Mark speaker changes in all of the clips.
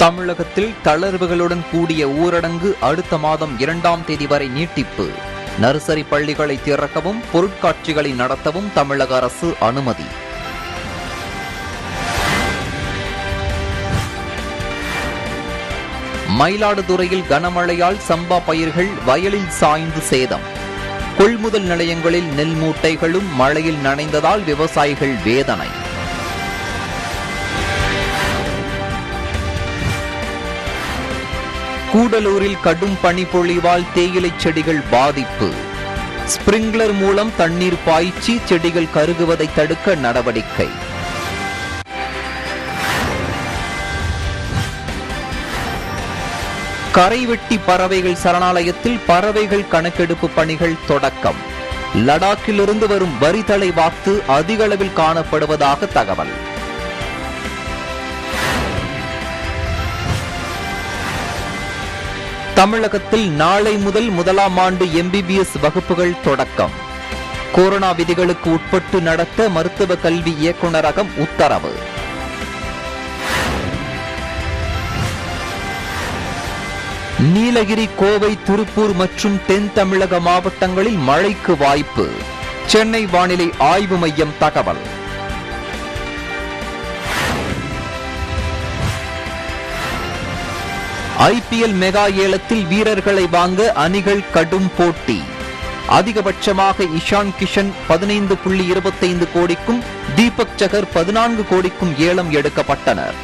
Speaker 1: தமிழகத்தில் தளர்வுகளுடன் கூடிய ஊரடங்கு அடுத்த மாதம் 2ஆம் தேதி வரை நீட்டிப்பு. நர்சரி பள்ளிகளை திறக்கவும் பொருட்காட்சிகளை நடத்தவும் தமிழக அரசு அனுமதி. மயிலாடுதுறையில் கனமழையால் சம்பா பயிர்கள் வயலில் சாய்ந்து சேதம். கொள்முதல் நிலையங்களில் நெல் மூட்டைகளும் மழையில் நனைந்ததால் விவசாயிகள் வேதனை. கூடலூரில் கடும் பனிப்பொழிவால் தேயிலை செடிகள் பாதிப்பு. ஸ்பிரிங்க்லர் மூலம் தண்ணீர் பாய்ச்சி செடிகள் கருகுவதை தடுக்க நடவடிக்கை. கரைவெட்டி பறவைகள் சரணாலயத்தில் பறவைகள் கணக்கெடுப்பு பணிகள் தொடக்கம். லடாக்கிலிருந்து வரும் வரிதலை வாத்து அதிக அளவில் காணப்படுவதாக தகவல். தமிழகத்தில் நாளை முதல் 1ஆம் ஆண்டு MBBS வகுப்புகள் தொடக்கம். கொரோனா விதிகளுக்கு உட்பட்டு நடத்த மருத்துவ கல்வி இயக்குநரகம் உத்தரவு. நீலகிரி, கோவை, திருப்பூர் மற்றும் தென் தமிழக மாவட்டங்களில் மழைக்கு வாய்ப்பு. சென்னை வானிலை ஆய்வு மையம் தகவல். IPL மெகா ஏலத்தில் வீரர்களை வாங்க அணிகள் கடும் போட்டி. அதிகபட்சமாக இஷான் கிஷன் 15.25 கோடிக்கும் தீபக் சகர் 14 கோடிக்கும் ஏலம் எடுக்கப்பட்டனர்.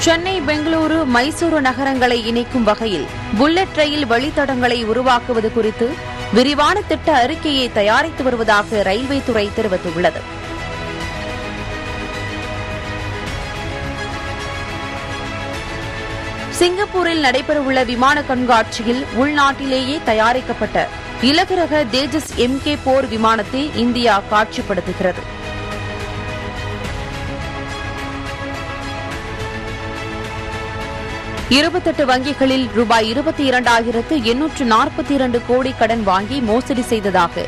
Speaker 2: சென்னை, பெங்களூரு, மைசூரு நகரங்களை இணைக்கும் வகையில் புல்லட் ரயில் வழித்தடங்களை உருவாக்குவது குறித்து விரிவான திட்ட அறிக்கையை தயாரித்து வருவதாக ரயில்வே துறை தெரிவித்துள்ளது. சிங்கப்பூரில் நடைபெறவுள்ள விமான கண்காட்சியில் உள்நாட்டிலேயே தயாரிக்கப்பட்ட இலகுரக தேஜஸ் MK போர் விமானத்தை இந்தியா காட்சிப்படுத்துகிறது. இருபத்தெட்டு வங்கிகளில் ரூபாய் 22,842 கோடி கடன் வாங்கி மோசடி செய்ததாக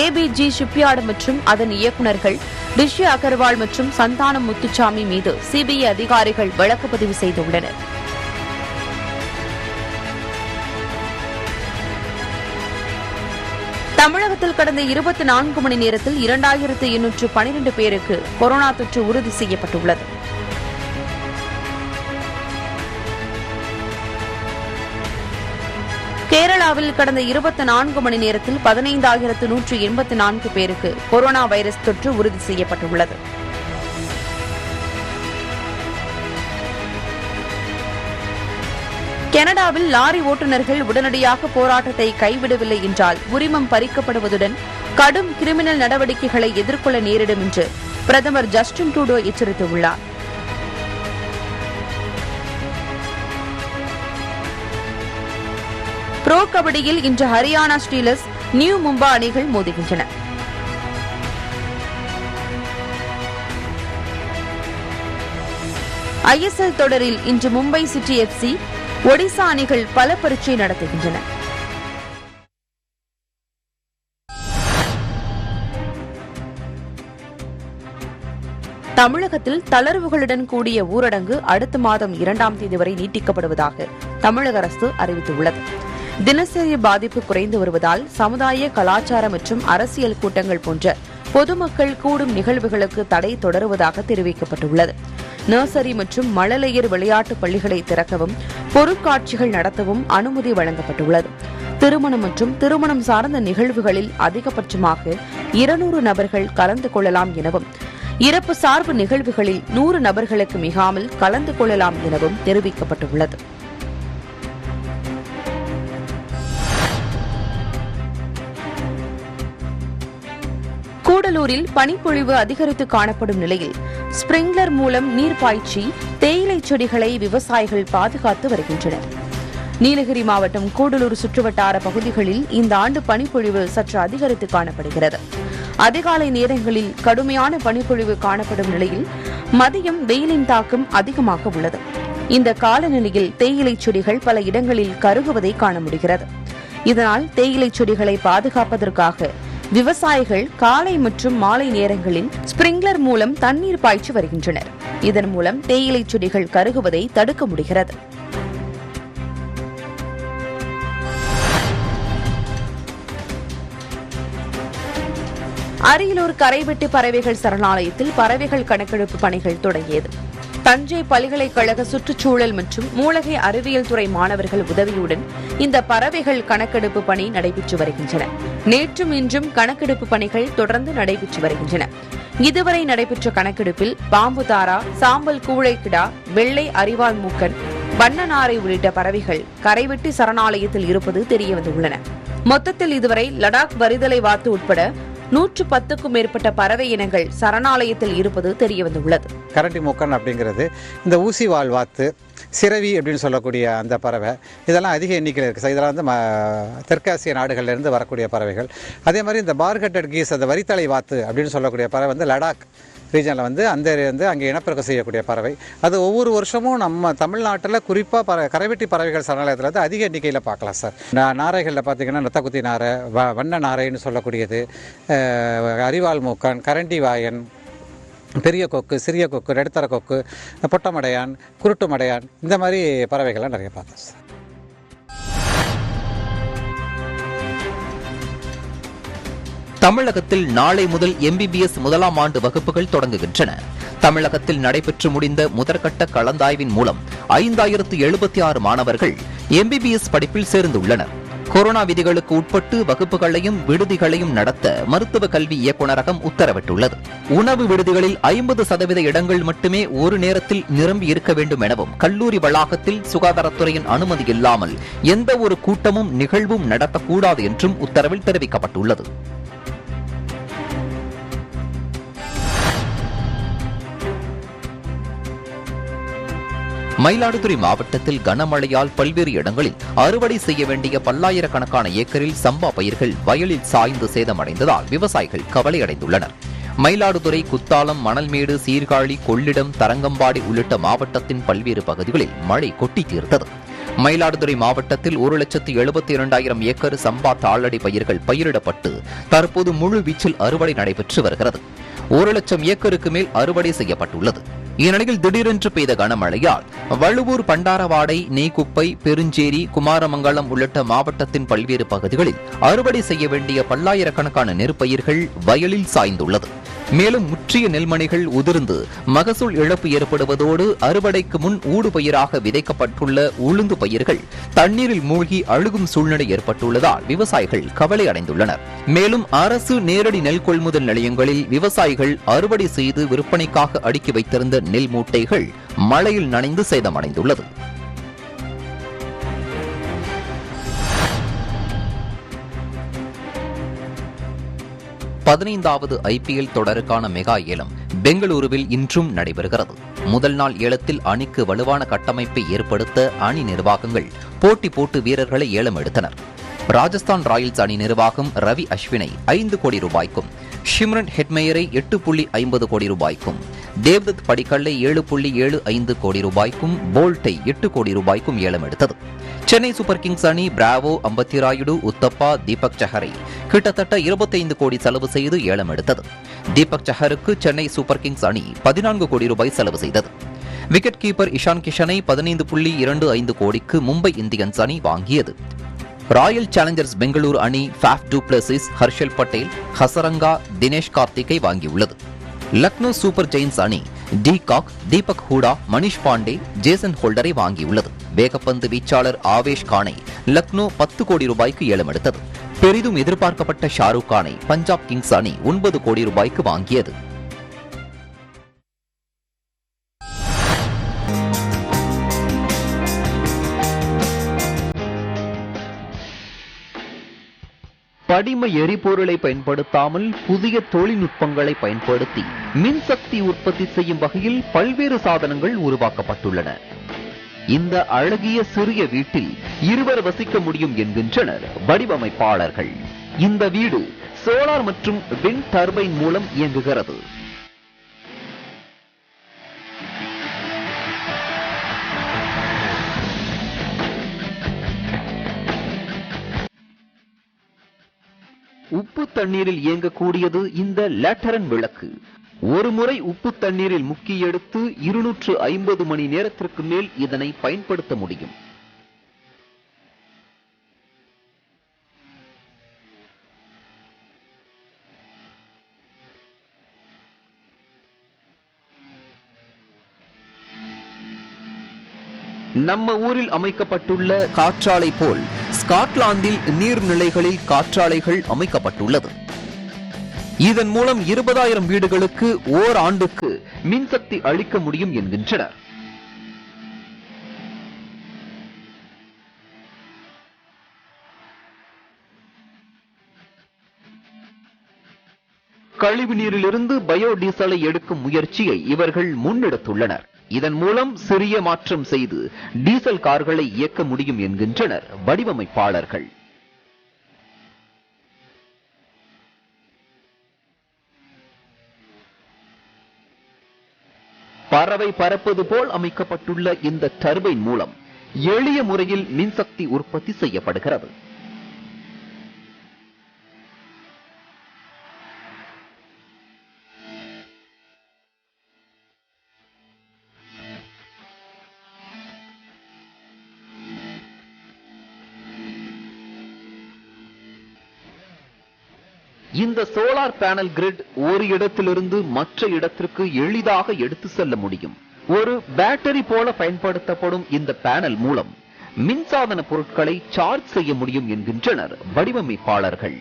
Speaker 2: ABG ஷிப்யார்டு மற்றும் அதன் இயக்குநர்கள் ரிஷி அகர்வால் மற்றும் சந்தானம் முத்துசாமி மீது CBI அதிகாரிகள் வழக்கு பதிவு செய்துள்ளனர். தமிழகத்தில் கடந்த 24 மணி நேரத்தில் 2,812 பேருக்கு கொரோனா தொற்று உறுதி செய்யப்பட்டுள்ளது. கேரளாவில் கடந்த 24 மணி நேரத்தில் 15,184 பேருக்கு கொரோனா வைரஸ் தொற்று உறுதி செய்யப்பட்டுள்ளது. கனடாவில் லாரி ஓட்டுநர்கள் உடனடியாக போராட்டத்தை கைவிடவில்லை என்றால் உரிமம் பறிக்கப்படுவதுடன் கடும் கிரிமினல் நடவடிக்கைகளை எதிர்கொள்ள நேரிடும் என்று பிரதமர் ஜஸ்டின் ட்ரூடோ எச்சரித்துள்ளார். புரோ கபடியில் இன்று ஹரியானா ஸ்டீலர்ஸ், நியூ மும்பா அணிகள் மோதுகின்றன. ISL தொடரில் இன்று மும்பை சிட்டி FC, ஒடிசா அணிகள் பல பரீட்சை நடத்துகின்றன. தமிழகத்தில் தளர்வுகளுடன் கூடிய ஊரடங்கு அடுத்த மாதம் 2ஆம் தேதி வரை நீட்டிக்கப்படுவதாக தமிழக அரசு அறிவித்துள்ளது. தினசரி பாதிப்பு குறைந்து வருவதால் சமுதாய, கலாச்சார மற்றும் அரசியல் கூட்டங்கள் போன்ற பொதுமக்கள் கூடும் நிகழ்வுகளுக்கு தடை தொடருவதாக தெரிவிக்கப்பட்டுள்ளது. நர்சரி மற்றும் மழலையர் விளையாட்டு பள்ளிகளை திறக்கவும் பொருட்காட்சிகள் நடத்தவும் அனுமதி வழங்கப்பட்டுள்ளது. திருமணம் மற்றும் திருமணம் சார்ந்த நிகழ்வுகளில் அதிகபட்சமாக 200 நபர்கள் கலந்து கொள்ளலாம் எனவும், இறப்பு சார்பு நிகழ்வுகளில் 100 நபர்களுக்கு மிகாமல் கலந்து கொள்ளலாம் எனவும் தெரிவிக்கப்பட்டுள்ளது. கூடலூரில் பனிப்பொழிவு அதிகரித்து காணப்படும் நிலையில் ஸ்பிரிங்க்லர் மூலம் நீர் பாய்ச்சி தேயிலை செடிகளை விவசாயிகள் பாதுகாத்து வருகின்றனர். நீலகிரி மாவட்டம் கூடலூர் சுற்றுவட்டார பகுதிகளில் இந்த ஆண்டு பனிப்பொழிவு சற்று அதிகரித்து காணப்படுகிறது. அதிகாலை நேரங்களில் கடுமையான பனிப்பொழிவு காணப்படும் நிலையில் மதியம் வெயிலின் தாக்கம் அதிகமாக உள்ளது. இந்த காலநிலையில் தேயிலை செடிகள் பல இடங்களில் கருகுவதை காண முடிகிறது. இதனால் தேயிலை செடிகளை பாதுகாப்பதற்காக விவசாயிகள் காலை மற்றும் மாலை நேரங்களில் ஸ்பிரிங்க்லர் மூலம் தண்ணீர் பாய்ச்சி வருகின்றனர். இதன் மூலம் தேயிலை செடிகள் கருகுவதை தடுக்க முடிகிறது. அரியலூர் கரைவெட்டி பறவைகள் சரணாலயத்தில் பறவைகள் கணக்கெடுப்பு பணிகள் தொடங்கியது. தஞ்சை பல்கலைக்கழக சுற்றுச்சூழல் மற்றும் மூலிகை அறிவியல் துறை மாணவர்கள் உதவியுடன் இந்த பறவைகள் கணக்கெடுப்பு பணி நடைபெற்று வருகின்றன. நேற்றும் இன்றும் கணக்கெடுப்பு பணிகள் தொடர்ந்து நடைபெற்று வருகின்றன. இதுவரை நடைபெற்ற கணக்கெடுப்பில் பாம்புதாரா, சாம்பல் கூழைக்கிடா, வெள்ளை அரிவாள் மூக்கன், வண்ணநாரை உள்ளிட்ட பறவைகள் கரைவெட்டி சரணாலயத்தில் இருப்பது தெரியவந்துள்ளன. மொத்தத்தில் இதுவரை லடாக் வரிதலை வாத்து உட்பட 110க்கும் மேற்பட்ட பறவை இனங்கள் சரணாலயத்தில் இருப்பது தெரியவந்துள்ளது.
Speaker 3: கரண்டி மூக்கன் அப்படிங்கிறது இந்த ஊசி வால் வாத்து, சிறவி அப்படின்னு சொல்லக்கூடிய அந்த பறவை, இதெல்லாம் அதிக எண்ணிக்கையில் இருக்குது சார். இதெல்லாம் வந்து தெற்காசிய நாடுகளிலிருந்து வரக்கூடிய பறவைகள். அதே மாதிரி இந்த பார்கட்டட் கீஸ், அந்த வரித்தலை வாத்து அப்படின்னு சொல்லக்கூடிய பறவை வந்து லடாக் ரீஜனில் வந்து அங்கே இனப்பெருக்கம் செய்யக்கூடிய பறவை. அது ஒவ்வொரு வருஷமும் நம்ம தமிழ்நாட்டில் குறிப்பாக கரைவெட்டி பறவைகள் சரணாலயத்தில் வந்து அதிக எண்ணிக்கையில் பார்க்கலாம் சார். நாரைகளில் பார்த்திங்கன்னா நத்தக்குத்தி நாரை, வண்ண நாரைன்னு சொல்லக்கூடியது, அரிவாள் மூக்கன், கரண்டி வாயன், பெரிய கொக்கு, சிறிய கொக்கு, நடுத்தர கொக்கு, பொட்டமடையான், குருட்டு மடையான், இந்த மாதிரி பறவைகள்லாம் நிறைய பார்த்தோம் சார்.
Speaker 1: தமிழகத்தில் நாளை முதல் MBBS முதலாம் ஆண்டு வகுப்புகள் தொடங்குகின்றன. தமிழகத்தில் நடைபெற்று முடிந்த முதற்கட்ட கலந்தாய்வின் மூலம் 5076 மாணவர்கள் MBBS படிப்பில் சேர்ந்துள்ளனர். கொரோனா விதிகளுக்கு உட்பட்டு வகுப்புகளையும் விடுதிகளையும் நடத்த மருத்துவ கல்வி இயக்குநரகம் உத்தரவிட்டுள்ளது. உணவு விடுதிகளில் 50% இடங்கள் மட்டுமே ஒரு நேரத்தில் நிரம்பி இருக்க வேண்டும் எனவும், கல்லூரி வளாகத்தில் சுகாதாரத்துறையின் அனுமதி இல்லாமல் எந்த ஒரு கூட்டமும் நிகழ்வும் நடத்தக்கூடாது என்றும் உத்தரவில் தெரிவிக்கப்பட்டுள்ளது. மயிலாடுதுறை மாவட்டத்தில் கனமழையால் பல்வேறு இடங்களில் அறுவடை செய்ய வேண்டிய பல்லாயிரக்கணக்கான ஏக்கரில் சம்பா பயிர்கள் வயலில் சாய்ந்து சேதமடைந்ததால் விவசாயிகள் கவலையடைந்துள்ளனர். மயிலாடுதுறை, குத்தாலம், மணல்மேடு, சீர்காழி, கொள்ளிடம், தரங்கம்பாடி உள்ளிட்ட மாவட்டத்தின் பல்வேறு பகுதிகளில் மழை கொட்டி தீர்த்தது. மயிலாடுதுறை மாவட்டத்தில் 1,72,000 ஏக்கர் சம்பா தாளடி பயிர்கள் பயிரிடப்பட்டு தற்போது முழு வீச்சில் அறுவடை நடைபெற்று வருகிறது. 1,00,000 ஏக்கருக்கு மேல் அறுவடை செய்யப்பட்டுள்ளது. இந்நிலையில் திடீரென்று பெய்த கனமழையால் வழுவூர், பண்டாரவாடை, நெய்க்குப்பை, பெருஞ்சேரி, குமாரமங்கலம் உள்ளிட்ட மாவட்டத்தின் பல்வேறு பகுதிகளில் அறுவடை செய்ய வேண்டிய பல்லாயிரக்கணக்கான நெற்பயிர்கள் வயலில் சாய்ந்துள்ளது. மேலும் முற்றிய நெல்மணிகள் உதிர்ந்து மகசூல் இழப்பு ஏற்படுவதோடு அறுவடைக்கு முன் ஊடுபயிராக விதைக்கப்பட்டுள்ள உளுந்து பயிர்கள் தண்ணீரில் மூழ்கி அழுகும் சூழ்நிலை ஏற்பட்டுள்ளதால் விவசாயிகள் கவலை அடைந்துள்ளனர். மேலும் அரசு நேரடி நெல் கொள்முதல் நிலையங்களில் விவசாயிகள் அறுவடை செய்து விற்பனைக்காக அடுக்கி வைத்திருந்த நெல் மூட்டைகள் மழையில் நனைந்து சேதமடைந்துள்ளது. 15வது IPL தொடருக்கான மெகா ஏலம் பெங்களூருவில் இன்றும் நடைபெறுகிறது. முதல் நாள் ஏலத்தில் அணிக்கு வலுவான கட்டமைப்பை ஏற்படுத்த அணி நிர்வாகங்கள் போட்டி போட்டு வீரர்களை ஏலம் எடுத்தனர். ராஜஸ்தான் ராயல்ஸ் அணி நிர்வாகம் ரவி அஸ்வினை 5 கோடி ரூபாய்க்கும், ஷிம்ரன் ஹெட்மேயரை 8.50 கோடி ரூபாய்க்கும், தேவ்தத் படிக்கல்லை 7.75 கோடி ரூபாய்க்கும், போல்ட்டை 8 கோடி ரூபாய்க்கும் ஏலம் எடுத்தது. சென்னை சூப்பர் கிங்ஸ் அணி பிராவோ, அம்பத்தி ராயுடு, உத்தப்பா, தீபக் சஹரை கிட்டத்தட்ட 25 கோடி செலவு செய்து ஏலம் எடுத்தது. தீபக் சஹருக்கு சென்னை சூப்பர் கிங்ஸ் அணி 14 கோடி ரூபாய் செலவு செய்தது. விக்கெட் கீப்பர் இஷான் கிஷனை 15.25 கோடிக்கு மும்பை இந்தியன்ஸ் அணி வாங்கியது. ராயல் சேலஞ்சர்ஸ் பெங்களூரு அணி Faf du Plessis, Harshal Patel, Hasaranga, Dinesh கார்த்திக்கை வாங்கியுள்ளது. லக்னோ சூப்பர் ஜெயின்ஸ் அணி de Kock, Deepak Hooda, Manish Pandey, Jason ஹோல்டரை வாங்கியுள்ளது. வேகப்பந்து வீச்சாளர் ஆவேஷ் கானை லக்னோ 10 கோடி ரூபாய்க்கு ஏலம் எடுத்தது. பெரிதும் எதிர்பார்க்கப்பட்ட ஷாருக் கானை பஞ்சாப் கிங்ஸ் அணி 9 கோடி ரூபாய்க்கு வாங்கியது. படிம எரிபொருளை பயன்படுத்தாமல் புதிய தொழில்நுட்பங்களை பயன்படுத்தி மின்சக்தி உற்பத்தி செய்யும் வகையில் பல்வேறு சாதனங்கள் உருவாக்கப்பட்டுள்ளன. இந்த அழகிய சிறிய வீட்டில் 2 வசிக்க முடியும் என்கின்றனர் வடிவமைப்பாளர்கள். இந்த வீடு சோலார் மற்றும் விண்ட் டர்பைன் மூலம் இயங்குகிறது. உப்பு தண்ணீரில் இயங்கக்கூடியது இந்த லேட்டரன் விளக்கு. ஒரு முறை உப்பு தண்ணீரில் முக்கி எடுத்து 250 மணி நேரத்திற்கு மேல் இதனை பயன்படுத்த முடியும். நம்ம ஊரில் அமைக்கப்பட்டுள்ள காற்றாலை போல் ஸ்காட்லாந்தில் நீர்நிலைகளில் காற்றாலைகள் அமைக்கப்பட்டுள்ளது. இதன் மூலம் 20,000 வீடுகளுக்கு ஓராண்டுக்கு மின்சக்தி அளிக்க முடியும் என்கின்றனர். கழிவு நீரிலிருந்து பயோடீசலை எடுக்கும் முயற்சியை இவர்கள் முன்னெடுத்துள்ளனர். இதன் மூலம் சிறிய மாற்றம் செய்து டீசல் கார்களை இயக்க முடியும் என்கின்றனர் வடிவமைப்பாளர்கள். பறவை பறப்பது போல் அமைக்கப்பட்டுள்ள இந்த டர்பைன் மூலம் எளிய முறையில் மின்சக்தி உற்பத்தி செய்யப்படுகிறது. இந்த சோலார் பேனல் கிரிட் ஒரு இடத்திலிருந்து மற்ற இடத்திற்கு எளிதாக எடுத்து செல்ல முடியும். ஒரு பேட்டரி போல பயன்படுத்தப்படும் இந்த பேனல் மூலம் மின்சாதன பொருட்களை சார்ஜ் செய்ய முடியும் என்கின்றனர் வடிவமைப்பாளர்கள்.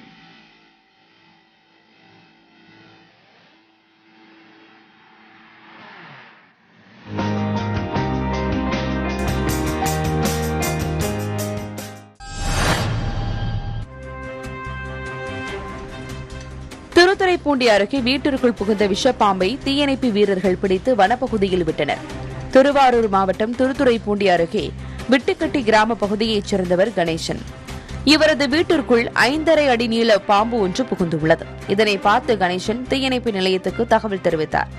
Speaker 2: திருத்துறைப்பூண்டி அருகே வீட்டிற்குள் புகுந்த விஷப்பாம்பை தீயணைப்பு வீரர்கள் பிடித்து வனப்பகுதியில் விட்டனர். திருவாரூர் மாவட்டம் திருத்துறைப்பூண்டி அருகே விட்டுக்கட்டி கிராம பகுதியைச் சேர்ந்தவர் கணேசன். இவரது வீட்டிற்குள் 5.5 அடி நீள பாம்பு ஒன்று புகுந்துள்ளது. இதனை பார்த்து கணேசன் தீயணைப்பு நிலையத்துக்கு தகவல் தெரிவித்தார்.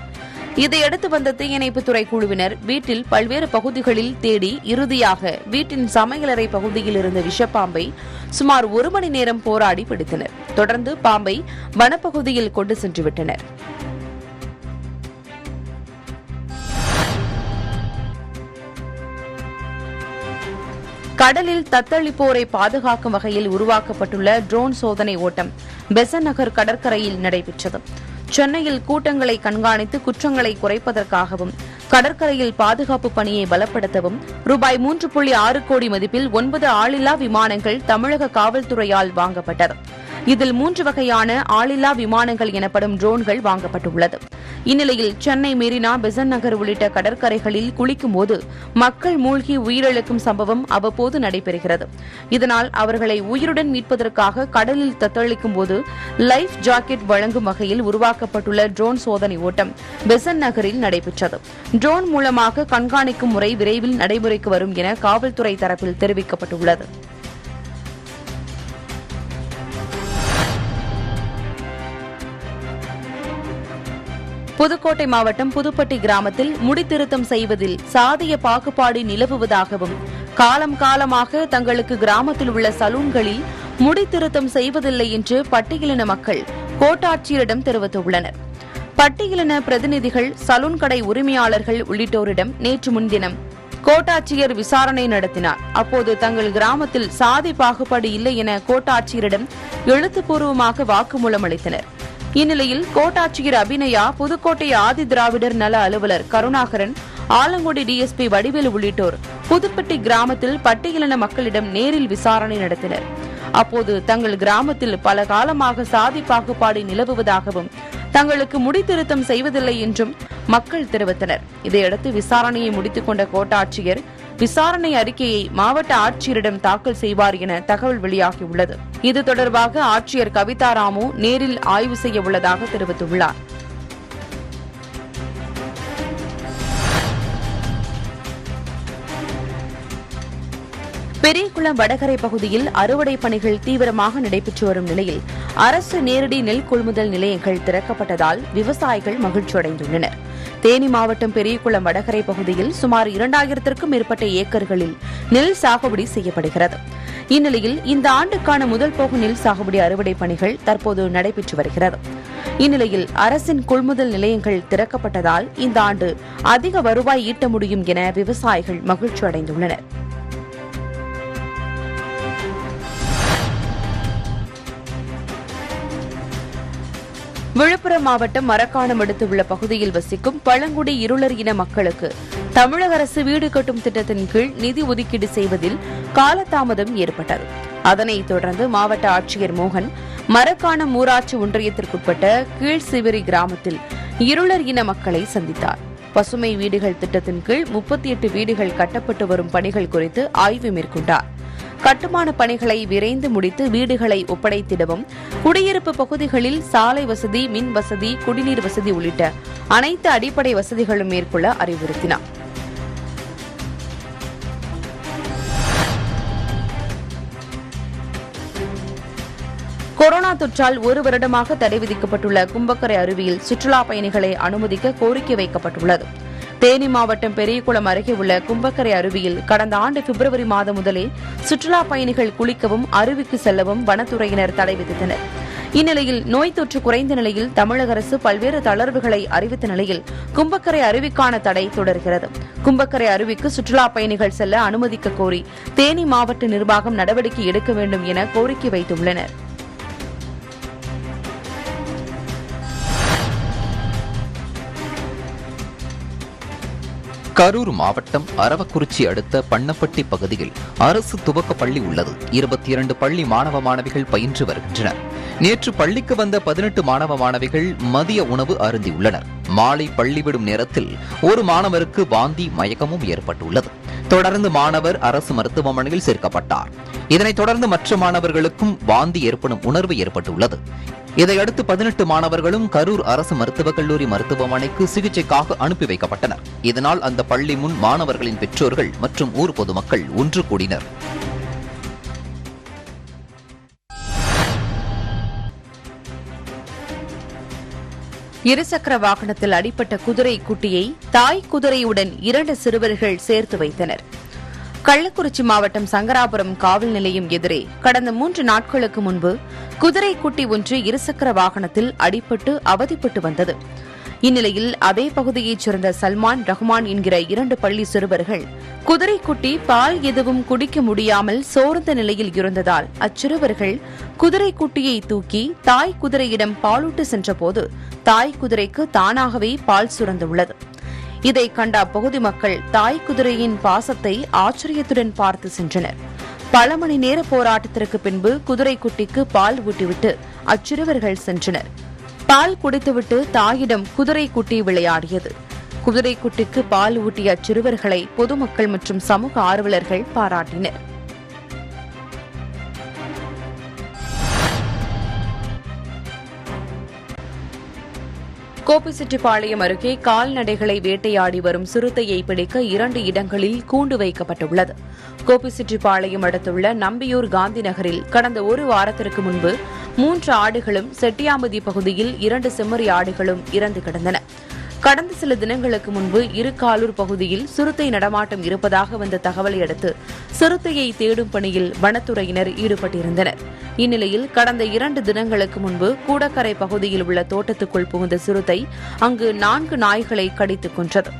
Speaker 2: இதையடுத்து வந்த தீயணைப்புத்துறை குழுவினர் வீட்டில் பல்வேறு பகுதிகளில் தேடி இறுதியாக வீட்டின் சமையலறை பகுதியில் இருந்த விஷப்பாம்பை சுமார் 1 மணி நேரம் போராடி பிடித்தனர். தொடர்ந்து பாம்பை வனப்பகுதியில் கொண்டு சென்று விட்டனர். கடலில் தத்தளிப்போரை பாதுகாக்கும் வகையில் உருவாக்கப்பட்டுள்ள ட்ரோன் சோதனை ஓட்டம் பெசன்ட் நகர் கடற்கரையில் நடைபெற்றது. சென்னையில் கூட்டங்களை கண்காணித்து குற்றங்களை குறைப்பதற்காகவும் கடற்கரையில் பாதுகாப்பு பணியை பலப்படுத்தவும் ரூபாய் 3.6 கோடி மதிப்பில் 9 ஆளில்லா விமானங்கள் தமிழக காவல்துறையால் வாங்கப்பட்டது. இதில் 3 வகையான ஆளில்லா விமானங்கள் எனப்படும் ட்ரோன்கள் வாங்கப்பட்டுள்ளது. இந்நிலையில் சென்னை மெரினா, பெசன்ட் நகர் உள்ளிட்ட கடற்கரைகளில் குளிக்கும் போது மக்கள் மூழ்கி உயிரிழக்கும் சம்பவம் அவ்வப்போது நடைபெறுகிறது. இதனால் அவர்களை உயிருடன் மீட்பதற்காக கடலில் தத்தளிக்கும் போது லைஃப் ஜாக்கெட் வழங்கும் வகையில் உருவாக்கப்பட்டுள்ள ட்ரோன் சோதனை ஓட்டம் பெசன்ட் நகரில் நடைபெற்றது. ட்ரோன் மூலமாக கண்காணிக்கும் முறை விரைவில் நடைமுறைக்கு வரும் என காவல்துறை தரப்பில் தெரிவிக்கப்பட்டுள்ளது. புதுக்கோட்டை மாவட்டம் புதுப்பட்டி கிராமத்தில் முடித்திருத்தம் செய்வதில் சாதிய பாகுபாடு நிலவுவதாகவும் காலம் காலமாக தங்களுக்கு கிராமத்தில் உள்ள சலூன்களில் முடித்திருத்தம் செய்வதில்லை என்று பட்டியலின மக்கள் கோட்டாட்சியரிடம் தெரிவித்துள்ளனர். பட்டியலின பிரதிநிதிகள், சலூன் கடை உரிமையாளர்கள் உள்ளிட்டோரிடம் நேற்று முன்தினம் கோட்டாட்சியர் விசாரணை நடத்தினார். அப்போது தங்கள் கிராமத்தில் சாதி பாகுபாடு இல்லை என கோட்டாட்சியரிடம் எழுத்துப்பூர்வமாக வாக்குமூலம் அளித்தனர். இந்நிலையில் கோட்டாட்சியர் அபிநயா, புதுக்கோட்டை ஆதி திராவிடர் நல அலுவலர் கருணாகரன், ஆலங்குடி டிஎஸ்பி வடிவேலு உள்ளிட்டோர் புதுப்பட்டி கிராமத்தில் பட்டியலின மக்களிடம் நேரில் விசாரணை நடத்தினர். அப்போது தங்கள் கிராமத்தில் பல காலமாக சாதி பாகுபாடு நிலவுவதாகவும் தங்களுக்கு முடித்திருத்தம் செய்வதில்லை என்றும் மக்கள் தெரிவித்தனர். இதையடுத்து விசாரணையை முடித்துக் கொண்ட கோட்டாட்சியர் விசாரணை அறிக்கையை மாவட்ட ஆட்சியரிடம் தாக்கல் செய்வார் என தகவல் வெளியாகியுள்ளது. இது தொடர்பாக ஆட்சியர் கவிதா ராமு நேரில் ஆய்வு செய்ய உள்ளதாக தெரிவித்துள்ளார். பெரியகுளம் வடகரை பகுதியில் அறுவடை பணிகள் தீவிரமாக நடைபெற்று வரும் நிலையில் அரசு நேரடி நெல் கொள்முதல் நிலையங்கள் திறக்கப்பட்டதால் விவசாயிகள் மகிழ்ச்சியடைந்துள்ளனர். தேனி மாவட்டம் பெரியகுளம் வடகரை பகுதியில் சுமார் 2000க்கும் மேற்பட்ட ஏக்கர்களில் நெல் சாகுபடி செய்யப்படுகிறது. இந்நிலையில் இந்த ஆண்டுக்கான முதல் போக நெல் சாகுபடி அறுவடை பணிகள் தற்போது நடைபெற்று வருகிறது. இந்நிலையில் அரசின் கொள்முதல் நிலையங்கள் திறக்கப்பட்டதால் இந்த ஆண்டு அதிக வருவாய் ஈட்ட முடியும் என விவசாயிகள் மகிழ்ச்சி அடைந்துள்ளனர். விழுப்புரம் மாவட்டம் மரக்காணம் அடுத்து உள்ள பகுதியில் வசிக்கும் பழங்குடி இருளர் இன மக்களுக்கு தமிழக அரசு வீடு கட்டும் திட்டத்தின் கீழ் நிதி ஒதுக்கீடு செய்வதில் காலதாமதம் ஏற்பட்டது. அதனைத் தொடர்ந்து மாவட்ட ஆட்சியர் மோகன் மரக்காணம் ஊராட்சி ஒன்றியத்திற்குட்பட்ட கீழ்சிவிரி கிராமத்தில் இருளர் இன மக்களை சந்தித்தார். பசுமை வீடுகள் திட்டத்தின் கீழ் 38 வீடுகள் கட்டப்பட்டு வரும் பணிகள் குறித்து ஆய்வு மேற்கொண்டார். கட்டுமான பணிகளை விரைந்து முடித்து வீடுகளை ஒப்படைத்திடவும், குடியிருப்பு பகுதிகளில் சாலை வசதி, மின் வசதி, குடிநீர் வசதி உள்ளிட்ட அனைத்து அடிப்படை வசதிகளும் மேற்கொள்ள அறிவுறுத்தினார். கொரோனா தொற்றால் ஒரு வருடமாக தடை விதிக்கப்பட்டுள்ள கும்பக்கரை அருவியில் சுற்றுலா பயணிகளை அனுமதிக்க கோரிக்கை வைக்கப்பட்டுள்ளது. தேனி மாவட்டம் பெரியகுளம் அருகே உள்ள கும்பக்கரை அருவியில் கடந்த ஆண்டு பிப்ரவரி மாதம் முதலே சுற்றுலா பயணிகள் குளிக்கவும் அருவிக்கு செல்லவும் வனத்துறையினர் தடை விதித்தனர். இந்நிலையில் நோய் தொற்று குறைந்த நிலையில் தமிழக அரசு பல்வேறு தளர்வுகளை அறிவித்த நிலையில் கும்பக்கரை அருவிக்கான தடை தொடர்கிறது. கும்பக்கரை அருவிக்கு சுற்றுலா பயணிகள் செல்ல அனுமதிக்க கோரி தேனி மாவட்ட நிர்வாகம் நடவடிக்கை எடுக்க வேண்டும் என கோரிக்கை வைத்துள்ளனர்.
Speaker 1: கரூர் மாவட்டம் அரவக்குறிச்சி அடுத்த பண்ணப்பட்டி பகுதியில் அரசு துவக்க பள்ளி உள்ளது. 22 பள்ளி மாணவ மாணவிகள் பயின்று வருகின்றனர். நேற்று பள்ளிக்கு வந்த 18 மாணவ மாணவிகள் மதிய உணவு அருந்தியுள்ளனர். மாலை பள்ளி விடும் நேரத்தில் ஒரு மாணவருக்கு வாந்தி மயக்கமும் ஏற்பட்டுள்ளது. தொடர்ந்து மாணவர் அரசு மருத்துவமனையில் சேர்க்கப்பட்டார். இதனைத் தொடர்ந்து மற்ற மாணவர்களுக்கும் வாந்தி ஏற்படும் உணர்வு ஏற்பட்டுள்ளது. இதையடுத்து 18 மாணவர்களும் கரூர் அரசு மருத்துவக் கல்லூரி மருத்துவமனைக்கு சிகிச்சைக்காக அனுப்பி வைக்கப்பட்டனர். இதனால் அந்த பள்ளி முன் மாணவர்களின் பெற்றோர்கள் மற்றும் ஊர் பொதுமக்கள் ஒன்று கூடினர்.
Speaker 2: இருசக்கர வாகனத்தில் அடிப்பட்ட குதிரை குட்டியை தாய் குதிரையுடன் 2 சிறுவர்கள் சேர்த்து வைத்தனர். கள்ளக்குறிச்சி மாவட்டம் சங்கராபுரம் காவல் நிலையம் எதிரே கடந்த 3 நாட்களுக்கு முன்பு குதிரை குட்டி ஒன்று இருசக்கர வாகனத்தில் அடிபட்டு அவதிப்பட்டு வந்தது. இந்நிலையில் அதே பகுதியைச் சேர்ந்த சல்மான், ரஹ்மான் என்கிற 2 பள்ளி சிறுவர்கள் குதிரை குட்டி பால் எதுவும் குடிக்க முடியாமல் சோர்ந்த நிலையில் இருந்ததால் அச்சிறுவர்கள் குதிரை குட்டியை தூக்கி தாய் குதிரையிடம் பாலூட்டு சென்றபோது தாய் குதிரைக்கு தானாகவே பால் சுரந்துள்ளது. இதை கண்ட அப்பகுதி மக்கள் தாய் குதிரையின் பாசத்தை ஆச்சரியத்துடன் பார்த்து சென்றனர். பல மணி நேர போராட்டத்திற்கு பின்பு குதிரை குட்டிக்கு பால் ஊட்டிவிட்டு அச்சிறுவர்கள் சென்றனர். பால் குடித்துவிட்டு தாயிடம் குதிரை குட்டி விளையாடியது. குதிரை குட்டிக்கு பால் ஊட்டிய அச்சிறுவர்களை பொதுமக்கள் மற்றும் சமூக ஆர்வலர்கள் பாராட்டினர். கோபிச்செட்டிப்பாளையம் அருகே கால்நடைகளை வேட்டையாடி வரும் சிறுத்தையை பிடிக்க 2 இடங்களில் கூண்டு வைக்கப்பட்டுள்ளது. கோபிச்செட்டிப்பாளையம் அடுத்துள்ள நம்பியூர் காந்தி நகரில் கடந்த ஒரு வாரத்திற்கு முன்பு 3 ஆடுகளும், செட்டியாம்பதி பகுதியில் 2 செம்மறி ஆடுகளும் இறந்து கிடந்தன. கடந்த சில தினங்களுக்கு முன்பு இருக்காலூர் பகுதியில் சிறுத்தை நடமாட்டம் இருப்பதாக வந்த தகவலை அடுத்து சிறுத்தையை தேடும் பணியில் வனத்துறையினர் ஈடுபட்டிருந்தனர். இந்நிலையில் கடந்த 2 தினங்களுக்கு முன்பு கூடக்கரை பகுதியில் உள்ள தோட்டத்துக்குள் புகுந்த சிறுத்தை அங்கு 4 நாய்களை கடித்துக் கொன்றது.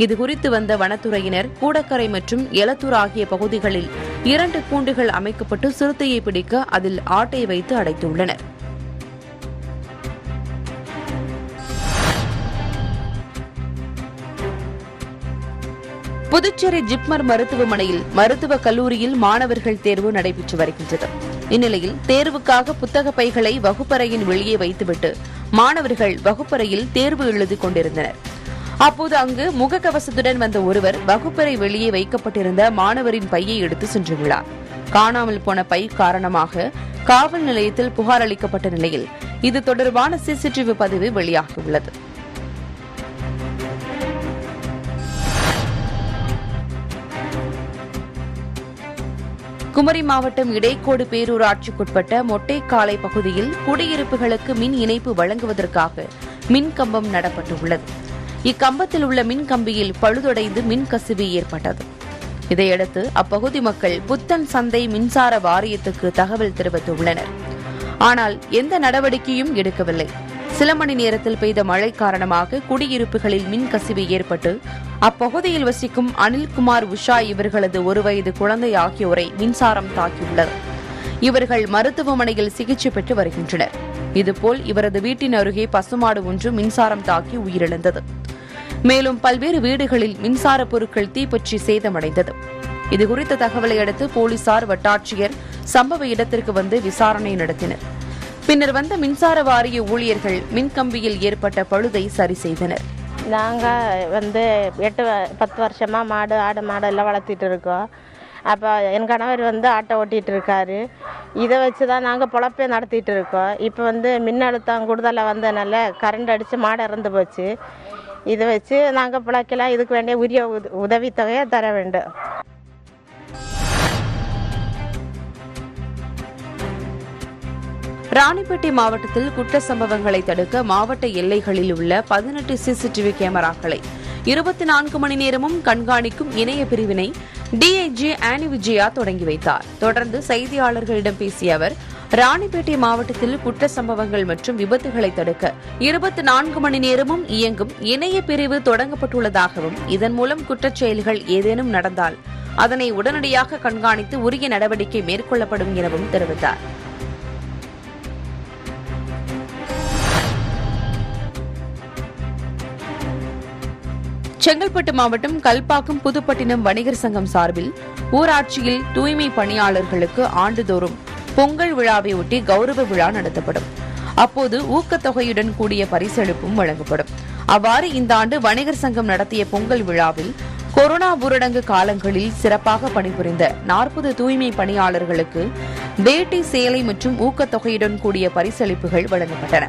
Speaker 2: இதுகுறித்து வந்த வனத்துறையினர் கூடக்கரை மற்றும் எலத்தூர் ஆகிய பகுதிகளில் 2 கூண்டுகள் அமைக்கப்பட்டு சிறுத்தையை பிடிக்க அதில் ஆட்டை வைத்து அடைத்துள்ளனர். புதுச்சேரி ஜிப்மர் மருத்துவமனையில் மருத்துவக் கல்லூரியில் மாணவர்கள் தேர்வு நடைபெற்று வருகின்றது. இந்நிலையில் தேர்வுக்காக புத்தக பைகளை வகுப்பறையின் வெளியே வைத்துவிட்டு மாணவர்கள் வகுப்பறையில் தேர்வு எழுதிக் கொண்டிருந்தனர். அப்போது அங்கு முகக்கவசத்துடன் வந்த ஒருவர் வகுப்பறை வெளியே வைக்கப்பட்டிருந்த மாணவரின் பையை எடுத்து சென்றுள்ளார். காணாமல் போன பை காரணமாக காவல் நிலையத்தில் புகார் அளிக்கப்பட்ட நிலையில் இது தொடர்பான சிசிடிவி பதிவு வெளியாகியுள்ளது. குமரி மாவட்டம் இடைக்கோடு பேரூராட்சிக்குட்பட்ட மொட்டைக்காலை பகுதியில் குடியிருப்புகளுக்கு மின் இணைப்பு வழங்குவதற்காக மின் கம்பம் நடப்பட்டுள்ளது. இக்கம்பத்தில் உள்ள மின் கம்பியில் பழுதடைந்து மின் கசிவு ஏற்பட்டது. இதையடுத்து அப்பகுதி மக்கள் புத்தன் சந்தை மின்சார வாரியத்துக்கு தகவல் தெரிவித்துள்ளனர். ஆனால் எந்த நடவடிக்கையும் எடுக்கவில்லை. சில மணி நேரத்தில் பெய்த மழை காரணமாக குடியிருப்புகளில் மின் கசிவு ஏற்பட்டு அப்பகுதியில் வசிக்கும் அனில்குமார், உஷா இவர்களது 1 வயது குழந்தை ஆகியோரை மின்சாரம் தாக்கியுள்ளது. இவர்கள் மருத்துவமனையில் சிகிச்சை பெற்று வருகின்றனர். இதுபோல் இவரது வீட்டின் அருகே பசுமாடு ஒன்று மின்சாரம் தாக்கி உயிரிழந்தது. மேலும் பல்வேறு வீடுகளில் மின்சார பொருட்கள் தீப்பற்றி சேதமடைந்தது. இதுகுறித்த தகவலை அடுத்து போலீசார், வட்டாட்சியர் சம்பவ இடத்திற்கு வந்து விசாரணை நடத்தினர். பின்னர் வந்த மின்சார வாரிய ஊழியர்கள் மின்கம்பியில் ஏற்பட்ட பழுதை சரி செய்தனர்.
Speaker 4: நாங்கள் 8-10 வருஷமாக மாடு, ஆடு, மாடு எல்லாம் வளர்த்திட்டு இருக்கோம். அப்போ என் கணவர் ஆட்டோ ஓட்டிகிட்டு இருக்காரு. இதை வச்சு தான் நாங்கள் பொழப்பே நடத்திட்டு இருக்கோம். இப்போ மின்னழுத்தம் கூடுதலாக வந்ததுனால கரண்ட் அடித்து மாடு இறந்து போச்சு. இதை வச்சு நாங்கள் பிழைக்கலாம். இதுக்கு வேண்டிய உரிய உதவித்தொகையை தர வேண்டும்.
Speaker 2: ராணிப்பேட்டை மாவட்டத்தில் குற்ற சம்பவங்களை தடுக்க மாவட்ட எல்லைகளில் உள்ள 18 சிசிடிவி கேமராக்களை 24 மணி நேரமும் கண்காணிக்கும் இணைய பிரிவினை டிஐஜி ஆனி விஜயா தொடங்கி வைத்தார். தொடர்ந்து செய்தியாளர்களிடம் பேசிய அவர், ராணிப்பேட்டை மாவட்டத்தில் குற்ற சம்பவங்கள் மற்றும் விபத்துகளை தடுக்க 24 மணி நேரமும் இயங்கும் இணைய பிரிவு தொடங்கப்பட்டுள்ளதாகவும், இதன் மூலம் குற்றச் செயல்கள் ஏதேனும் நடந்தால் அதனை உடனடியாக கண்காணித்து உரிய நடவடிக்கை மேற்கொள்ளப்படும் எனவும் தெரிவித்தார். செங்கல்பட்டு மாவட்டம் கல்பாக்கம் புதுப்பட்டினம் வணிகர் சங்கம் சார்பில் ஊராட்சியில் தூய்மை பணியாளர்களுக்கு ஆண்டுதோறும் பொங்கல் விழாவை ஒட்டி கௌரவ விழா நடத்தப்படும். அப்போது ஊக்கத்தொகையுடன் கூடிய பரிசளிப்பும் வழங்கப்படும். அவ்வாறு இந்த ஆண்டு வணிகர் சங்கம் நடத்திய பொங்கல் விழாவில் கொரோனா ஊரடங்கு காலங்களில் சிறப்பாக பணிபுரிந்த 40 தூய்மை பணியாளர்களுக்கு வேட்டி, சேலை மற்றும் ஊக்கத்தொகையுடன் கூடிய பரிசளிப்புகள் வழங்கப்பட்டன.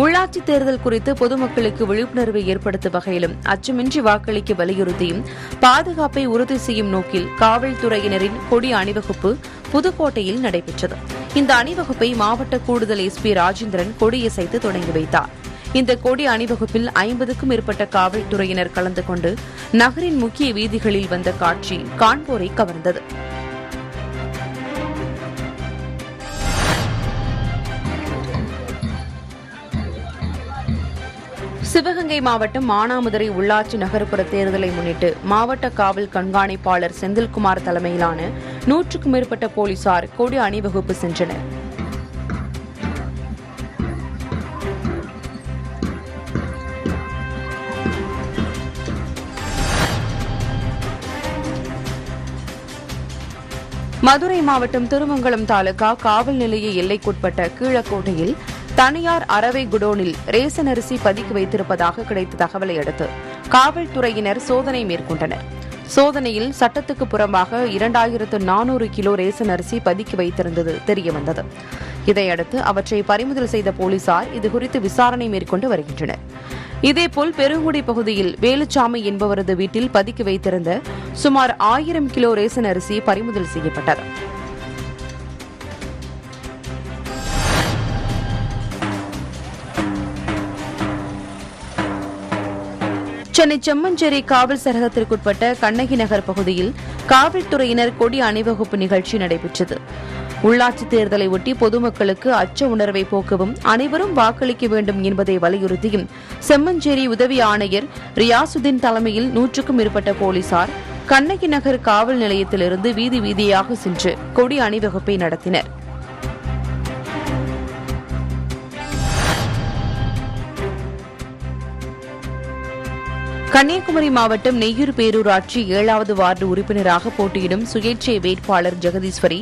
Speaker 2: உள்ளாட்சி தேர்தல் குறித்து பொதுமக்களுக்கு விழிப்புணர்வை ஏற்படுத்தும் வகையிலும் அச்சமின்றி வாக்களிக்க வலியுறுத்தியும் பாதுகாப்பை உறுதி செய்யும் நோக்கில் காவல்துறையினரின் கொடி அணிவகுப்பு புதுக்கோட்டையில் நடைபெற்றது. இந்த அணிவகுப்பை மாவட்ட கூடுதல் எஸ்பி ராஜேந்திரன் கொடியசைத்து தொடங்கி வைத்தார். இந்த கொடி அணிவகுப்பில் 50க்கும் மேற்பட்ட காவல்துறையினர் கலந்து கொண்டு நகரின் முக்கிய வீதிகளில் வந்த காட்சி காண்போரை கவர்ந்தது. சிவகங்கை மாவட்டம் மானாமதுரை உள்ளாட்சி நகர்ப்புற தேர்தலை முன்னிட்டு மாவட்ட காவல் கண்காணிப்பாளர் செந்தில்குமார் தலைமையிலான 100க்கும் மேற்பட்ட போலீசார் கொடி அணிவகுப்பு சென்றனர். மதுரை மாவட்டம் திருமங்கலம் தாலுகா காவல் நிலைய எல்லைக்குட்பட்ட கீழக்கோட்டையில் தனியார் அரவை குடோனில் ரேசன் அரிசி பதுக்கி வைத்திருப்பதாக கிடைத்த தகவலை அடுத்து காவல்துறையினர் சோதனை மேற்கொண்டனர். சோதனையில் சட்டத்துக்கு புறம்பாக 2400 கிலோ ரேசன் அரிசி பதுக்கி வைத்திருந்தது தெரியவந்தது. இதையடுத்து அவற்றை பறிமுதல் செய்த போலீசார் இதுகுறித்து விசாரணை மேற்கொண்டு வருகின்றனர். இதேபோல் பெருங்குடி பகுதியில் வேலுச்சாமி என்பவரது வீட்டில் பதுக்கி வைத்திருந்த சுமார் 1000 கிலோ ரேசன் அரிசி பறிமுதல் செய்யப்பட்டது. சென்னை செம்மஞ்சேரி காவல் சரகத்திற்குட்பட்ட கண்ணகி நகர் பகுதியில் காவல்துறையினர் கொடி அணிவகுப்பு நிகழ்ச்சி நடைபெற்றது. உள்ளாட்சி தேர்தலை ஒட்டி பொதுமக்களுக்கு அச்ச உணர்வை போக்கவும் அனைவரும் வாக்களிக்க வேண்டும் என்பதை வலியுறுத்தியும் செம்மஞ்சேரி உதவி ஆணையர் ரியாசுதீன் தலைமையில் 100க்கும் மேற்பட்ட போலீசார் கண்ணகி நகர் காவல் நிலையத்திலிருந்து வீதி வீதியாக சென்று கொடி அணிவகுப்பை நடத்தினர். கன்னியாகுமரி மாவட்டம் நெய்யூர் பேரூராட்சி 7வது வார்டு உறுப்பினராக போட்டியிடும் சுயேட்சை வேட்பாளர் ஜெகதீஸ்வரி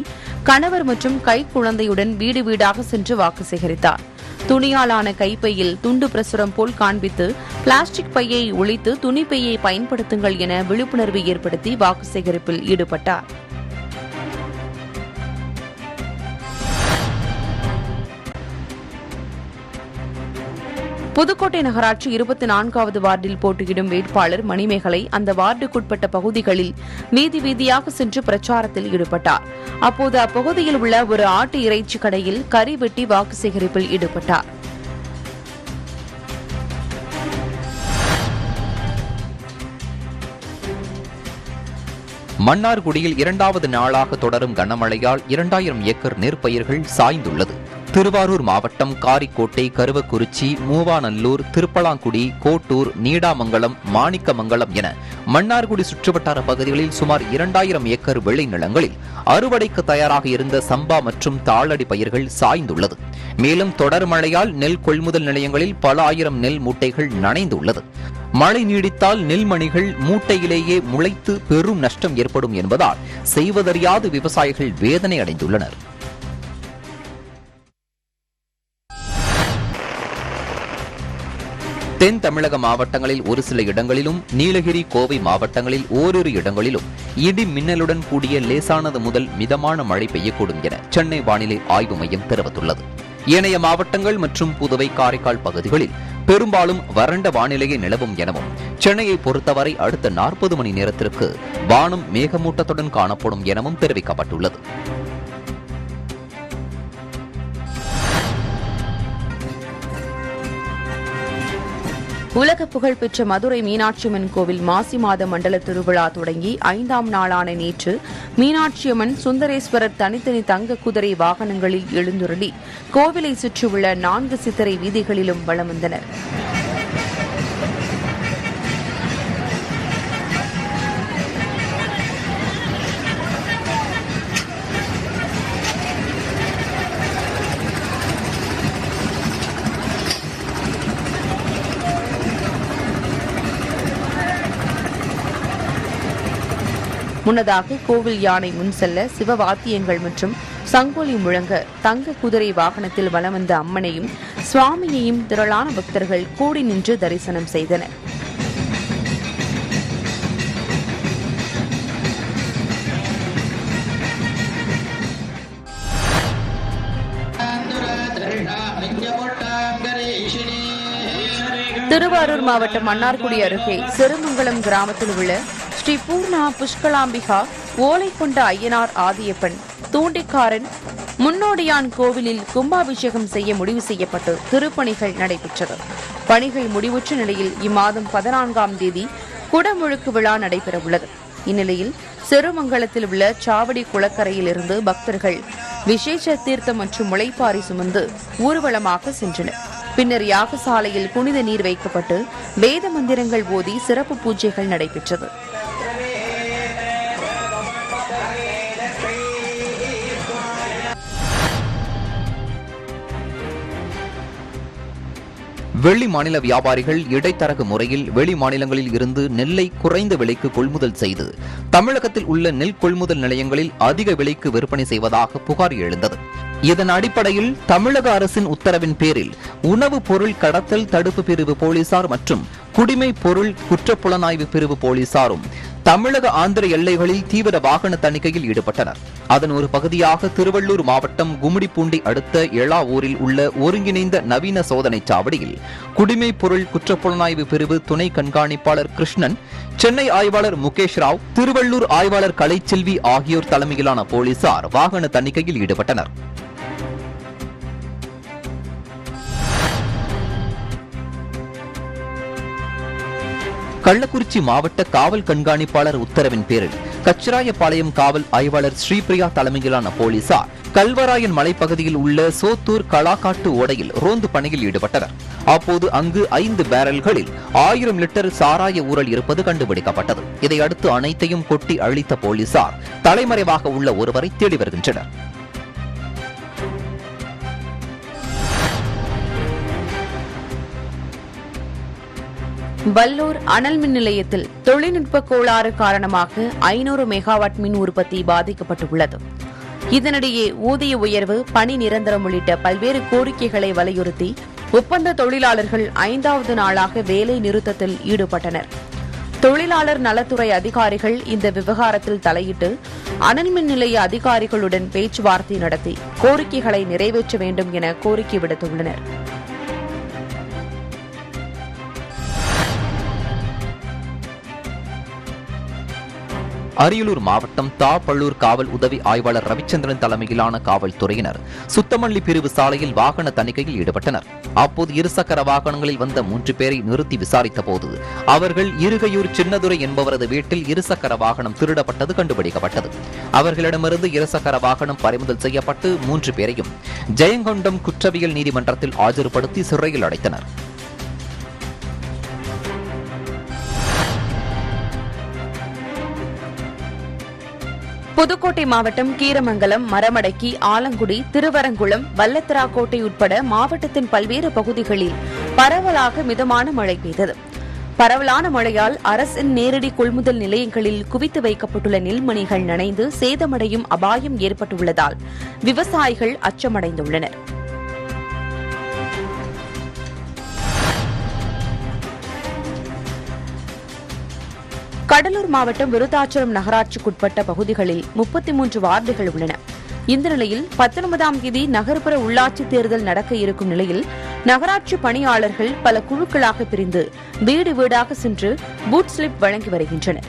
Speaker 2: கணவர் மற்றும் கைக்குழந்தையுடன் வீடு வீடாக சென்று வாக்கு சேகரித்தார். துணியாலான கைப்பையில் துண்டு பிரசுரம் போல் காண்பித்து பிளாஸ்டிக் பையை ஒழித்து துணிப்பையை பயன்படுத்துங்கள் என விழிப்புணர்வு ஏற்படுத்தி வாக்கு சேகரிப்பில் ஈடுபட்டார். புதுக்கோட்டை நகராட்சி 24வது வார்டில் போட்டியிடும் வேட்பாளர் மணிமேகலை அந்த வார்டுக்குட்பட்ட பகுதிகளில் வீதி வீதியாக சென்று பிரச்சாரத்தில் ஈடுபட்டார். அப்போது அப்பகுதியில் உள்ள ஒரு ஆட்டு இறைச்சி கடையில் கறி வெட்டி வாக்கு சேகரிப்பில் ஈடுபட்டார்.
Speaker 1: மன்னார்குடியில் 2வது நாளாக தொடரும் கனமழையால் 2000 ஏக்கர் நெற்பயிர்கள் சாய்ந்துள்ளது. திருவாரூர் மாவட்டம் காரிக்கோட்டை, கருவக்குறிச்சி, மூவாநல்லூர், திருப்பலாங்குடி, கோட்டூர், நீடாமங்கலம், மாணிக்கமங்கலம் என மன்னார்குடி சுற்றுவட்டார பகுதிகளில் சுமார் 2000 ஏக்கர் விளைநிலங்களில் அறுவடைக்கு தயாராக இருந்த சம்பா மற்றும் தாளடி பயிர்கள் சாய்ந்துள்ளது. மேலும் தொடர் மழையால் நெல் கொள்முதல் நிலையங்களில் பல ஆயிரம் நெல் மூட்டைகள் நனைந்துள்ளது. மழை நீடித்தால் நெல்மணிகள் மூட்டையிலேயே முளைத்து பெரும் நஷ்டம் ஏற்படும் என்பதால் செய்வதறியாது விவசாயிகள் வேதனை அடைந்துள்ளனர். தென் தமிழக மாவட்டங்களில் ஒரு சில இடங்களிலும், நீலகிரி, கோவை மாவட்டங்களில் ஓரிரு இடங்களிலும் இடி மின்னலுடன் கூடிய லேசானது முதல் மிதமான மழை பெய்யக்கூடும் என சென்னை வானிலை ஆய்வு மையம் தெரிவித்துள்ளது. ஏனைய மாவட்டங்கள் மற்றும் புதுவை, காரைக்கால் பகுதிகளில் பெரும்பாலும் வறண்ட வானிலையே நிலவும் எனவும், சென்னையை பொறுத்தவரை அடுத்த 40 மணி நேரத்திற்கு வானம் மேகமூட்டத்துடன் காணப்படும் எனவும் தெரிவிக்கப்பட்டுள்ளது.
Speaker 2: உலக புகழ்பெற்ற மதுரை மீனாட்சியம்மன் கோவில் மாசி மாத மண்டல திருவிழா தொடங்கி 5ஆம் நாளான நேற்று மீனாட்சியம்மன், சுந்தரேஸ்வரர் தனித்தனி தங்க குதிரை வாகனங்களில் எழுந்துருளி கோவிலை சுற்றியுள்ள 4 சித்திரை வீதிகளிலும் வலம் வந்தனர். முன்னதாக கோவில் யானை முன் செல்ல சிவவாத்தியங்கள் மற்றும் சங்கொலி முழங்க தங்க குதிரை வாகனத்தில் வலம் வந்த அம்மனையும் சுவாமியையும் திரளான பக்தர்கள் கூடி நின்று தரிசனம் செய்தனர். திருவாரூர் மாவட்டம் மன்னார்குடி அருகே சிறுமங்கலம் கிராமத்தில் உள்ள ஸ்ரீ பூர்ணா புஷ்கலாம்பிகா, ஓலைக்கொண்ட ஐயனார் ஆதியப்பன், தூண்டிக்காரன், முன்னோடியான் கோவிலில் கும்பாபிஷேகம் செய்ய முடிவு செய்யப்பட்டு திருப்பணிகள் நடைபெற்றது. பணிகள் முடிவுற்ற நிலையில் இம்மாதம் 14ஆம் தேதி குடமுழுக்கு விழா நடைபெறவுள்ளது. இந்நிலையில் சிறுமங்கலத்தில் உள்ள சாவடி குளக்கரையிலிருந்து பக்தர்கள் விசேஷ தீர்த்தம் மற்றும் முளைப்பாரி சுமந்து ஊர்வலமாக சென்றனர். பின்னர் யாகசாலையில் புனித நீர் வைக்கப்பட்டு வேத மந்திரங்கள் ஓதி சிறப்பு பூஜைகள் நடைபெற்றது.
Speaker 1: வெளி மாநில வியாபாரிகள் இடைத்தரக முறையில் வெளி மாநிலங்களில் இருந்து நெல்லை குறைந்த விலைக்கு கொள்முதல் செய்து தமிழகத்தில் உள்ள நெல் கொள்முதல் நிலையங்களில் அதிக விலைக்கு விற்பனை செய்வதாக புகார் எழுந்தது. இதன் அடிப்படையில் தமிழக அரசின் உத்தரவின் பேரில் உணவுப் பொருள் கடத்தல் தடுப்பு பிரிவு போலீசார் மற்றும் குடிமை பொருள் குற்றப்புலனாய்வு பிரிவு போலீசாரும் தமிழக ஆந்திர எல்லைகளில் தீவிர வாகன தணிக்கையில் ஈடுபட்டனர். அதன் ஒரு பகுதியாக திருவள்ளூர் மாவட்டம் கும்மிடிப்பூண்டி அடுத்த எளாவூரில் உள்ள ஒருங்கிணைந்த நவீன சோதனை சாவடியில் குடிமை பொருள் குற்றப்புலனாய்வு பிரிவு துணை கண்காணிப்பாளர் கிருஷ்ணன், சென்னை ஆய்வாளர் முகேஷ் ராவ், திருவள்ளூர் ஆய்வாளர் கலைச்செல்வி ஆகியோர் தலைமையிலான போலீசார் வாகன தணிக்கையில் ஈடுபட்டனர். கள்ளக்குறிச்சி மாவட்ட காவல் கண்காணிப்பாளர் உத்தரவின் பேரில் கச்சிராயபாளையம் காவல் ஆய்வாளர் ஸ்ரீபிரியா தலைமையிலான போலீசார் கல்வராயன் மலைப்பகுதியில் உள்ள சோத்தூர் கலாக்காட்டு ஓடையில் ரோந்து பணியில் ஈடுபட்டனர். அப்போது அங்கு 5 பேரல்களில் 1000 லிட்டர் சாராய ஊறல் இருப்பது கண்டுபிடிக்கப்பட்டது. இதையடுத்து அனைத்தையும் கொட்டி அழித்த போலீசார் தலைமறைவாக உள்ள ஒருவரை தேடி வருகின்றனர்.
Speaker 2: வல்லூர் அனல் மின் நிலையத்தில் தொழில்நுட்ப கோளாறு காரணமாக 500 மெகாவாட் மின் உற்பத்தி பாதிக்கப்பட்டுள்ளது. இதனிடையே ஊதிய உயர்வு, பணி நிரந்தரம் உள்ளிட்ட பல்வேறு கோரிக்கைகளை வலியுறுத்தி ஒப்பந்த தொழிலாளர்கள் 5வது நாளாக வேலை நிறுத்தத்தில் ஈடுபட்டனர். தொழிலாளர் நலத்துறை அதிகாரிகள் இந்த விவகாரத்தில் தலையிட்டு அனல் மின் நிலைய அதிகாரிகளுடன் பேச்சுவார்த்தை நடத்தி கோரிக்கைகளை நிறைவேற்ற வேண்டும் என கோரிக்கை விடுத்துள்ளனர்.
Speaker 1: அரியலூர் மாவட்டம் தாப்பள்ளூர் காவல் உதவி ஆய்வாளர் ரவிச்சந்திரன் தலைமையிலான காவல்துறையினர் சுத்தமல்லி பிரிவு சாலையில் வாகன தணிக்கையில் ஈடுபட்டனர். அப்போது இருசக்கர வாகனங்களில் வந்த 3 பேரை நிறுத்தி விசாரித்த போது அவர்கள் இருகையூர் சின்னதுரை என்பவரது வீட்டில் இருசக்கர வாகனம் திருடப்பட்டது கண்டுபிடிக்கப்பட்டது. அவர்களிடமிருந்து இருசக்கர வாகனம் பறிமுதல் செய்யப்பட்டு 3 பேரையும் ஜெயங்கொண்டம் குற்றவியல் நீதிமன்றத்தில் ஆஜர்படுத்தி சிறையில் அடைத்தனர்.
Speaker 2: புதுக்கோட்டை மாவட்டம் கீரமங்கலம், மரமடக்கி, ஆலங்குடி, திருவரங்குளம், வல்லத்தராக்கோட்டை உட்பட மாவட்டத்தின் பல்வேறு பகுதிகளில் பரவலாக மிதமான மழை பெய்தது. பரவலான மழையால் அரசின் நேரடி கொள்முதல் நிலையங்களில் குவித்து வைக்கப்பட்டுள்ள நெல்மணிகள் நனைந்து சேதமடையும் அபாயம் ஏற்பட்டுள்ளதால் விவசாயிகள் அச்சமடைந்துள்ளனர். கடலூர் மாவட்டம் விருத்தாச்சலம் நகராட்சிக்குட்பட்ட பகுதிகளில் 33 வார்டுகள் உள்ளன. இந்த நிலையில் 19ஆம் தேதி நகர்ப்புற உள்ளாட்சி தேர்தல் நடக்க இருக்கும் நிலையில் நகராட்சி பணியாளர்கள் பல குழுக்களாக பிரிந்து வீடு வீடாக சென்று பூத் ஸ்லிப் வழங்கி வருகின்றனர்.